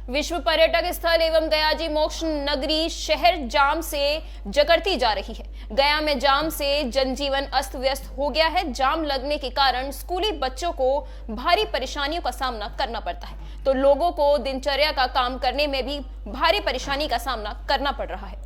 विश्व पर्यटक स्थल एवं गयाजी मोक्ष नगरी शहर जाम से जकड़ती जा रही है। गया में जाम से जनजीवन अस्त व्यस्त हो गया है। जाम लगने के कारण स्कूली बच्चों को भारी परेशानियों का सामना करना पड़ता है, तो लोगों को दिनचर्या का काम करने में भी भारी परेशानी का सामना करना पड़ रहा है।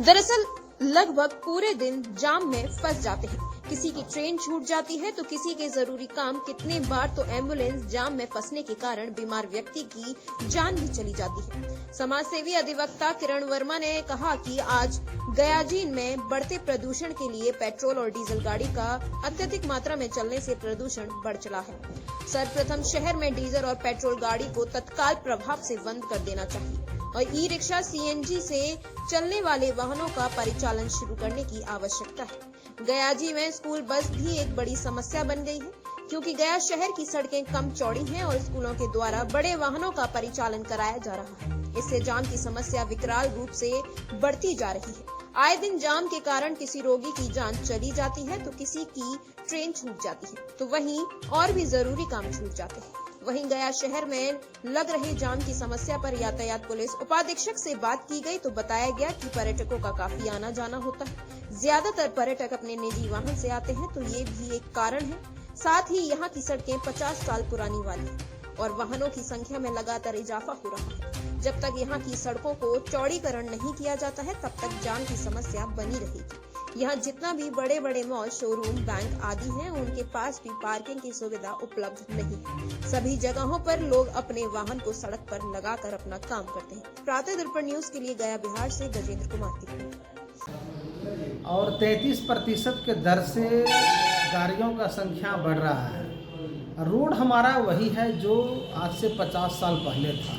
दरअसल लगभग पूरे दिन जाम में फंस जाते हैं। किसी की ट्रेन छूट जाती है तो किसी के जरूरी काम, कितने बार तो एम्बुलेंस जाम में फंसने के कारण बीमार व्यक्ति की जान भी चली जाती है। समाज सेवी अधिवक्ता किरण वर्मा ने कहा कि आज गयाजी में बढ़ते प्रदूषण के लिए पेट्रोल और डीजल गाड़ी का अत्यधिक मात्रा में चलने से प्रदूषण बढ़ चला है। सर्वप्रथम शहर में डीजल और पेट्रोल गाड़ी को तत्काल प्रभाव से बंद कर देना चाहिए और ई रिक्शा सीएनजी से चलने वाले वाहनों का परिचालन शुरू करने की आवश्यकता है। गयाजी में स्कूल बस भी एक बड़ी समस्या बन गई है, क्योंकि गया शहर की सड़कें कम चौड़ी हैं और स्कूलों के द्वारा बड़े वाहनों का परिचालन कराया जा रहा है। इससे जाम की समस्या विकराल रूप से बढ़ती जा रही है। आए दिन जाम के कारण किसी रोगी की जान चली जाती है तो किसी की ट्रेन छूट जाती है, तो वहीं और भी जरूरी काम छूट जाते हैं। वहीं गया शहर में लग रहे जाम की समस्या पर यातायात पुलिस उपाधीक्षक से बात की गई तो बताया गया कि पर्यटकों का काफी आना जाना होता है। ज्यादातर पर्यटक अपने निजी वाहन से आते हैं, तो ये भी एक कारण है। साथ ही यहाँ की सड़कें 50 साल पुरानी वाली हैं और वाहनों की संख्या में लगातार इजाफा हो रहा है। जब तक यहाँ की सड़कों को चौड़ीकरण नहीं किया जाता है, तब तक जाम की समस्या बनी रहेगी। यहाँ जितना भी बड़े बड़े मॉल, शोरूम, बैंक आदि हैं, उनके पास भी पार्किंग की सुविधा उपलब्ध नहीं है। सभी जगहों पर लोग अपने वाहन को सड़क पर लगाकर अपना काम करते हैं। प्रातः दर्पण न्यूज के लिए गया बिहार से गजेंद्र कुमार की रिपोर्ट। और 33% के दर से गाड़ियों का संख्या बढ़ रहा है। रोड हमारा वही है जो आज से 50 साल पहले था।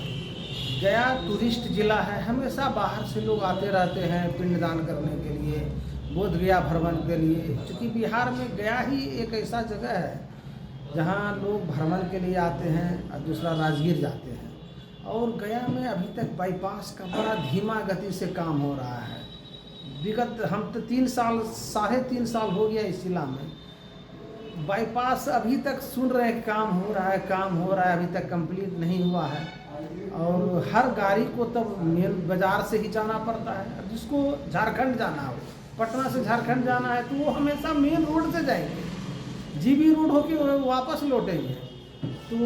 गया टूरिस्ट जिला है, हमेशा बाहर से लोग आते रहते हैं पिंडदान करने के लिए, बोध गया भ्रमण के लिए। क्योंकि बिहार में गया ही एक ऐसा जगह है जहाँ लोग भ्रमण के लिए आते हैं और दूसरा राजगीर जाते हैं। और गया में अभी तक बाईपास का बड़ा धीमा गति से काम हो रहा है। विगत हम तो 3.5 साल हो गया इस जिला में। बाईपास अभी तक सुन रहे हैं काम हो रहा है, अभी तक कंप्लीट नहीं हुआ है। और हर गाड़ी को तब मेन बाजार से ही जाना पड़ता है। अब जिसको झारखंड जाना हो, पटना से झारखंड जाना है, तो वो हमेशा मेन रोड से जाएंगे, जीबी रोड होके वापस लौटेंगे। तो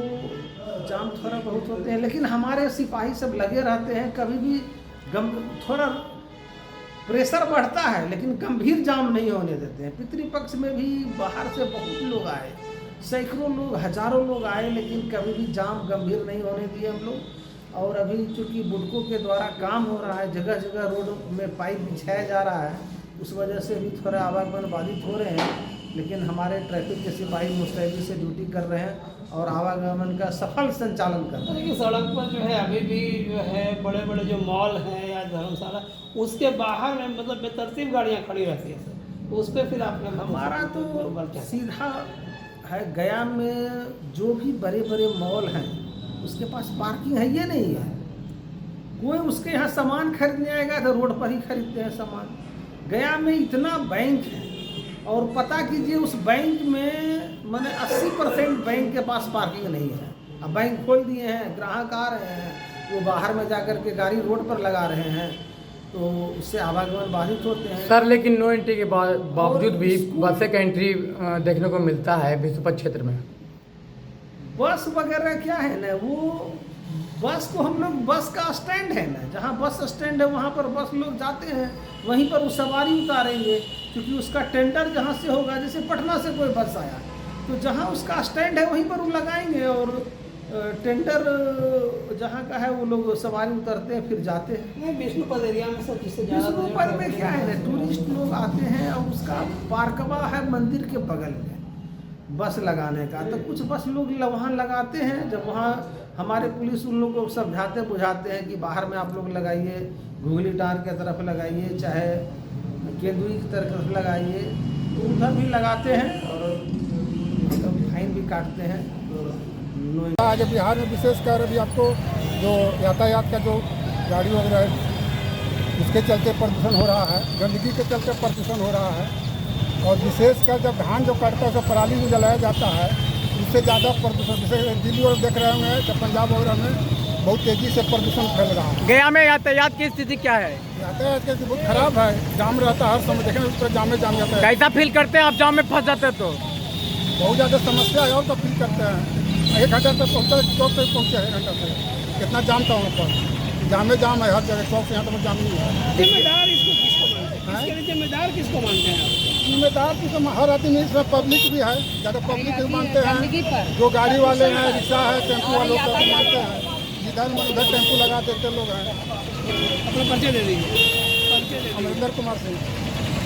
जाम थोड़ा बहुत होते हैं, लेकिन हमारे सिपाही सब लगे रहते हैं। कभी भी थोड़ा प्रेशर बढ़ता है, लेकिन गंभीर जाम नहीं होने देते हैं। पितृपक्ष में भी बाहर से बहुत लोग आए, सैकड़ों लोग, हजारों लोग आए, लेकिन कभी भी जाम गंभीर नहीं होने दिए हम लोग। और अभी चूँकि बुडकों के द्वारा काम हो रहा है, जगह जगह रोड में पाइप बिछाया जा रहा है, उस वजह से भी थोड़ा आवागमन बाधित हो रहे हैं। लेकिन हमारे ट्रैफिक के सिपाही मुस्तैदी से ड्यूटी कर रहे हैं और आवागमन का सफल संचालन कर रहे हैं। देखिए, सड़क पर जो है अभी भी जो है बड़े बड़े जो मॉल हैं या धर्मशाला, उसके बाहर में मतलब बेतरतीब गाड़ियाँ खड़ी रहती हैं सर, तो उस पर फिर आपने हमारा तो सीधा है, गया में जो भी बड़े बड़े मॉल हैं उसके पास पार्किंग है ये नहीं है। कोई उसके यहाँ सामान खरीदने आएगा तो रोड पर ही खरीदते हैं सामान। गया में इतना बैंक है और पता कीजिए उस बैंक में मैंने 80% बैंक के पास पार्किंग नहीं है। अब बैंक खोल दिए हैं, ग्राहक आ रहे हैं, वो बाहर में जाकर के गाड़ी रोड पर लगा रहे हैं, तो उससे आवागमन बाधित होते हैं। सर, लेकिन नो एंट्री के बावजूद भी बस का एंट्री देखने को मिलता है विश्वपथ क्षेत्र में। बस वगैरह क्या है ना, वो बस को हम लोग, बस का स्टैंड है ना, जहाँ बस स्टैंड है वहाँ पर बस लोग जाते हैं, वहीं पर वो सवारी उतारेंगे। क्योंकि उसका टेंडर जहाँ से होगा, जैसे पटना से कोई बस आया तो जहाँ उसका स्टैंड है वहीं पर वो लगाएंगे और टेंडर जहाँ का है वो लोग सवारी उतरते हैं फिर जाते हैं। विष्णुपद एरिया में सब जिससे विष्णुपद में क्या है ना, टूरिस्ट लोग आते हैं और उसका पार्कवा है मंदिर के बगल में बस लगाने का, तो कुछ बस लोग वहाँ लगाते हैं। जब वहाँ हमारे पुलिस उन लोगों को समझाते बुझाते हैं कि बाहर में आप लोग लगाइए, घुगली टार की तरफ लगाइए, चाहे केंदुई की तरफ लगाइए, तो उधर भी लगाते हैं और फाइन भी काटते हैं। आज बिहार में विशेषकर अभी आपको जो यातायात का जो गाड़ी वगैरह है उसके चलते प्रदूषण हो रहा है, गंदगी के चलते प्रदूषण हो रहा है। और विशेषकर जब धान जो कटता है, पराली जो जलाया जाता है, उससे ज़्यादा प्रदूषण। जैसे दिल्ली और देख रहे होंगे, जब पंजाब वगैरह में बहुत तेज़ी से प्रदूषण फैल रहा है। गया में यातायात की स्थिति क्या है? यातायात की बहुत खराब है, जाम रहता है हर समय, देखें उस पर जाम में जाता है। कैसा फील करते हैं आप जाम में फंस जाते हैं तो? बहुत ज़्यादा समस्या है और तो फील करते हैं। 1 घंटे तक पहुँचते, चौक तक पहुँचे 1 घंटा से, कितना जाम था वहाँ पर, जाम में है हर जगह, चौक से यहाँ तक जाम नहीं है। जिम्मेदार इसको किसको मानते हैं? इसके लिए जिम्मेदार किसको मानते हैं आप? जिम्मेदार की तो हर आदमी, इसमें पब्लिक भी है, ज़्यादा पब्लिक भी मानते हैं, जो गाड़ी वाले हैं, रिक्शा है, टेम्पो वालों को मानते हैं, इधर उधर टेम्पो लगा देते लोग हैं। अपना परिचय दे दीजिए। परिचय दे दीजिए। अमरिंदर कुमार सिंह,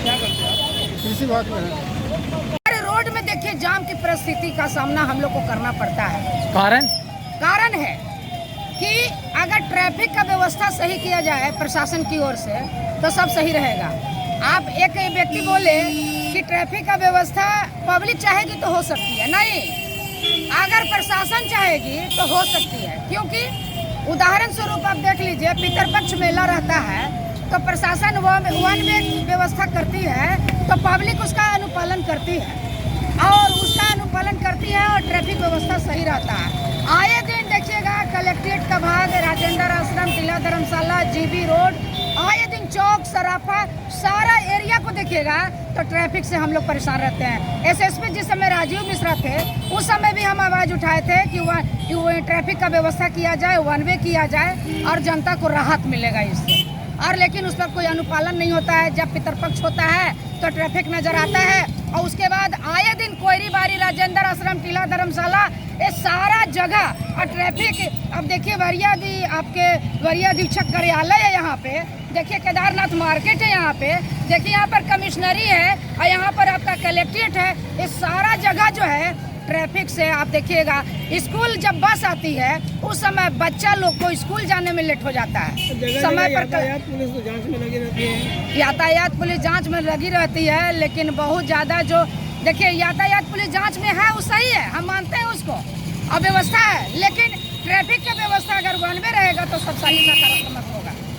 क्या करते हैं आप? कृषि विभाग में है। रोड में देखिए जाम की परिस्थिति का सामना हम लोग को करना पड़ता है। कारण है कि अगर ट्रैफिक का व्यवस्था सही किया जाए प्रशासन की ओर से तो सब सही रहेगा। आप एक व्यक्ति बोले कि ट्रैफिक का व्यवस्था पब्लिक चाहेगी तो हो सकती है, नहीं, अगर प्रशासन चाहेगी तो हो सकती है। क्योंकि उदाहरण स्वरूप आप देख लीजिए, पितरपक्ष मेला रहता है तो प्रशासन वन वे व्यवस्था करती है तो पब्लिक उसका अनुपालन करती है और उसका अनुपालन करती है और ट्रैफिक व्यवस्था सही रहता है। आए दिन देखिएगा कलेक्ट्रेट का भाग, राजेंद्र आश्रम, किला धर्मशाला, जीबी रोड, आए दिन चौक सराफा सारा एरिया को देखिएगा तो ट्रैफिक से हम लोग परेशान रहते हैं। एसएसपी जिस समय राजीव मिश्रा थे उस समय भी हम आवाज़ उठाए थे कि ट्रैफिक का व्यवस्था किया जाए, 1 वे किया जाए और जनता को राहत मिलेगा इससे। और लेकिन उस पर कोई अनुपालन नहीं होता है। जब पितरपक्ष होता है तो ट्रैफिक नजर आता है और उसके बाद आए दिन कोयरी बारी, राजेंद्र आश्रम, किला धर्मशाला, ये सारा जगह और ट्रैफिक। अब देखिए आपके वरीय अधीक्षक कार्यालय है यहाँ पे, देखिए केदारनाथ मार्केट है यहाँ पे, देखिए यहाँ पर कमिश्नरी है और यहाँ पर आपका कलेक्ट्रेट है। ये सारा जगह जो है ट्रैफिक से आप देखिएगा। स्कूल जब बस आती है उस समय बच्चा लोग को स्कूल जाने में लेट हो जाता है। समय पर यातायात पुलिस तो जांच में लगी रहती है। यातायात पुलिस जांच में लगी रहती है, लेकिन बहुत ज़्यादा जो देखिए यातायात पुलिस जांच में है वो सही है, हम मानते हैं उसको, और व्यवस्था है, लेकिन ट्रैफिक का व्यवस्था अगर 1 वे रहेगा तो सब सही सकारात्मक होगा।